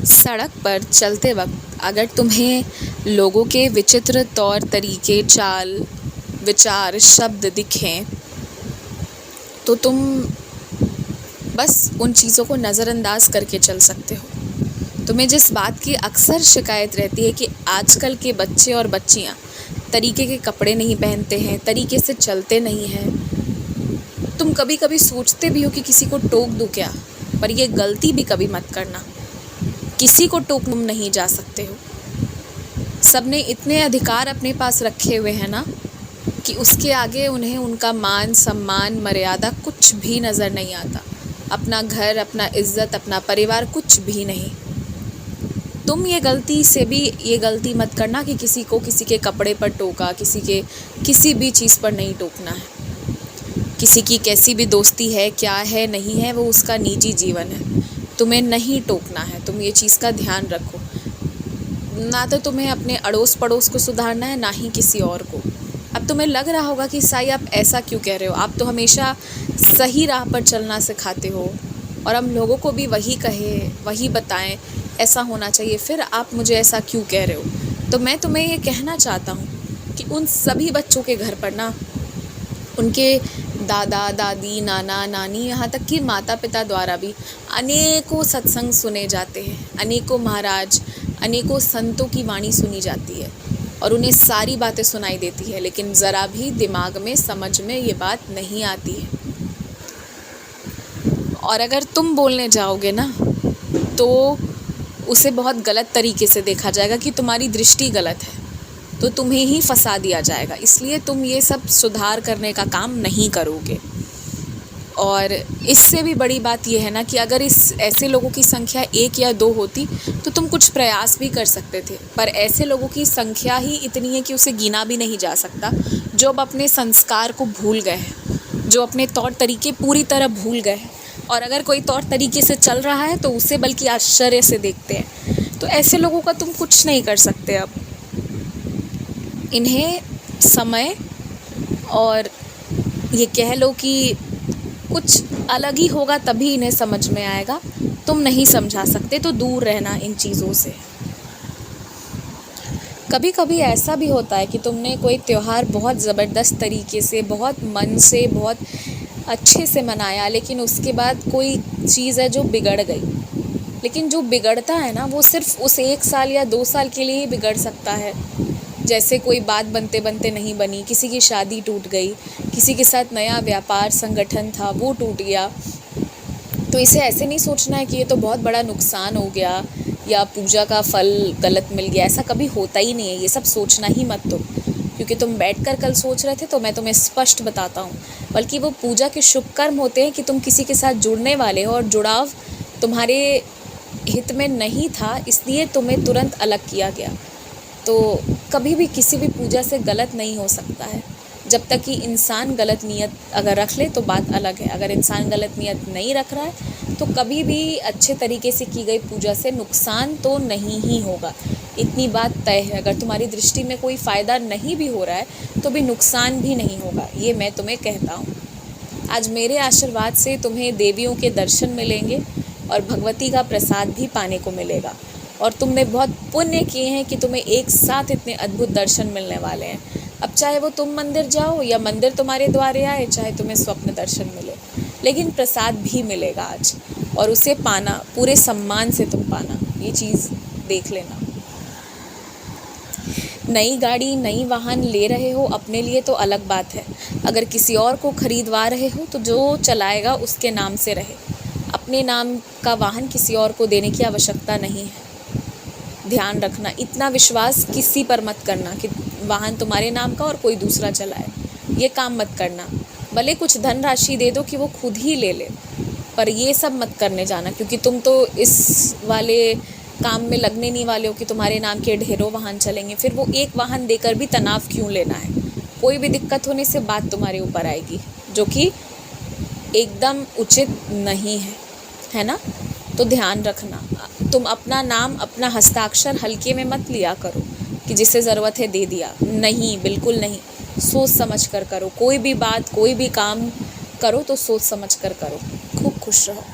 सड़क पर चलते वक्त अगर तुम्हें लोगों के विचित्र तौर तरीके, चाल, विचार, शब्द दिखें तो तुम बस उन चीज़ों को नज़रअंदाज करके चल सकते हो। तुम्हें जिस बात की अक्सर शिकायत रहती है कि आजकल के बच्चे और बच्चियां तरीके के कपड़े नहीं पहनते हैं, तरीके से चलते नहीं हैं, तुम कभी कभी सोचते भी हो कि किसी को टोक दूं क्या, पर ये गलती भी कभी मत करना। किसी को टोक तुम नहीं जा सकते हो। सबने इतने अधिकार अपने पास रखे हुए हैं ना कि उसके आगे उन्हें उनका मान सम्मान मर्यादा कुछ भी नज़र नहीं आता। अपना घर, अपना इज्जत, अपना परिवार कुछ भी नहीं। तुम ये गलती मत करना कि किसी को किसी के कपड़े पर टोका, किसी भी चीज़ पर नहीं टोकना है। किसी की कैसी भी दोस्ती है, क्या है, नहीं है, वो उसका निजी जीवन है। तुम्हें नहीं टोकना है। तुम ये चीज़ का ध्यान रखो। ना तो तुम्हें अपने अड़ोस पड़ोस को सुधारना है, ना ही किसी और को। अब तुम्हें लग रहा होगा कि साई आप ऐसा क्यों कह रहे हो, आप तो हमेशा सही राह पर चलना सिखाते हो और हम लोगों को भी वही बताएं ऐसा होना चाहिए, फिर आप मुझे ऐसा क्यों कह रहे हो। तो मैं तुम्हें ये कहना चाहता हूँ कि उन सभी बच्चों के घर पर ना उनके दादा दादी, नाना नानी, यहाँ तक कि माता पिता द्वारा भी अनेकों सत्संग सुने जाते हैं, अनेकों महाराज, अनेकों संतों की वाणी सुनी जाती है और उन्हें सारी बातें सुनाई देती है, लेकिन ज़रा भी दिमाग में, समझ में ये बात नहीं आती है। और अगर तुम बोलने जाओगे ना तो उसे बहुत गलत तरीके से देखा जाएगा कि तुम्हारी दृष्टि गलत है, तो तुम्हें ही फंसा दिया जाएगा। इसलिए तुम ये सब सुधार करने का काम नहीं करोगे। और इससे भी बड़ी बात यह है ना कि अगर ऐसे लोगों की संख्या 1 या 2 होती तो तुम कुछ प्रयास भी कर सकते थे, पर ऐसे लोगों की संख्या ही इतनी है कि उसे गिना भी नहीं जा सकता, जो अब अपने संस्कार को भूल गए हैं, जो अपने तौर तरीके पूरी तरह भूल गए हैं। और अगर कोई तौर तरीके से चल रहा है तो उसे बल्कि आश्चर्य से देखते हैं। तो ऐसे लोगों का तुम कुछ नहीं कर सकते। अब इन्हें समय और ये कह लो कि कुछ अलग ही होगा तभी इन्हें समझ में आएगा। तुम नहीं समझा सकते तो दूर रहना इन चीज़ों से। कभी कभी ऐसा भी होता है कि तुमने कोई त्यौहार बहुत ज़बरदस्त तरीके से, बहुत मन से, बहुत अच्छे से मनाया, लेकिन उसके बाद कोई चीज़ है जो बिगड़ गई। लेकिन जो बिगड़ता है ना वो सिर्फ उस 1 साल या 2 साल के लिए ही बिगड़ सकता है। जैसे कोई बात बनते बनते नहीं बनी, किसी की शादी टूट गई, किसी के साथ नया व्यापार संगठन था वो टूट गया, तो इसे ऐसे नहीं सोचना है कि ये तो बहुत बड़ा नुकसान हो गया या पूजा का फल गलत मिल गया। ऐसा कभी होता ही नहीं है। ये सब सोचना ही मत तुम, क्योंकि तुम बैठकर कल सोच रहे थे तो मैं तुम्हें स्पष्ट बताता हूँ। बल्कि वो पूजा के शुभ कर्म होते हैं कि तुम किसी के साथ जुड़ने वाले हो और जुड़ाव तुम्हारे हित में नहीं था, इसलिए तुम्हें तुरंत अलग किया गया। तो कभी भी किसी भी पूजा से गलत नहीं हो सकता है। जब तक कि इंसान गलत नियत अगर रख ले तो बात अलग है। अगर इंसान गलत नियत नहीं रख रहा है तो कभी भी अच्छे तरीके से की गई पूजा से नुकसान तो नहीं ही होगा। इतनी बात तय है। अगर तुम्हारी दृष्टि में कोई फ़ायदा नहीं भी हो रहा है तो भी नुकसान भी नहीं होगा, ये मैं तुम्हें कहता हूँ। आज मेरे आशीर्वाद से तुम्हें देवियों के दर्शन मिलेंगे और भगवती का प्रसाद भी पाने को मिलेगा। और तुमने बहुत पुण्य किए हैं कि तुम्हें एक साथ इतने अद्भुत दर्शन मिलने वाले हैं। अब चाहे वो तुम मंदिर जाओ या मंदिर तुम्हारे द्वारे आए, चाहे तुम्हें स्वप्न दर्शन मिले, लेकिन प्रसाद भी मिलेगा आज, और उसे पाना पूरे सम्मान से तुम पाना। ये चीज़ देख लेना। नई गाड़ी, नई वाहन ले रहे हो अपने लिए तो अलग बात है। अगर किसी और को खरीदवा रहे हो तो जो चलाएगा उसके नाम से रहे। अपने नाम का वाहन किसी और को देने की आवश्यकता नहीं है। ध्यान रखना, इतना विश्वास किसी पर मत करना कि वाहन तुम्हारे नाम का और कोई दूसरा चलाए। ये काम मत करना। भले कुछ धनराशि दे दो कि वो खुद ही ले ले, पर ये सब मत करने जाना, क्योंकि तुम तो इस वाले काम में लगने नहीं वाले हो कि तुम्हारे नाम के ढेरों वाहन चलेंगे। फिर वो एक वाहन देकर भी तनाव क्यों लेना है। कोई भी दिक्कत होने से बात तुम्हारे ऊपर आएगी, जो कि एकदम उचित नहीं है ना। तो ध्यान रखना, तुम अपना नाम, अपना हस्ताक्षर हल्के में मत लिया करो कि जिसे ज़रूरत है दे दिया। नहीं, बिल्कुल नहीं। सोच समझ कर करो। कोई भी बात, कोई भी काम करो तो सोच समझ कर करो। खूब खुश रहो।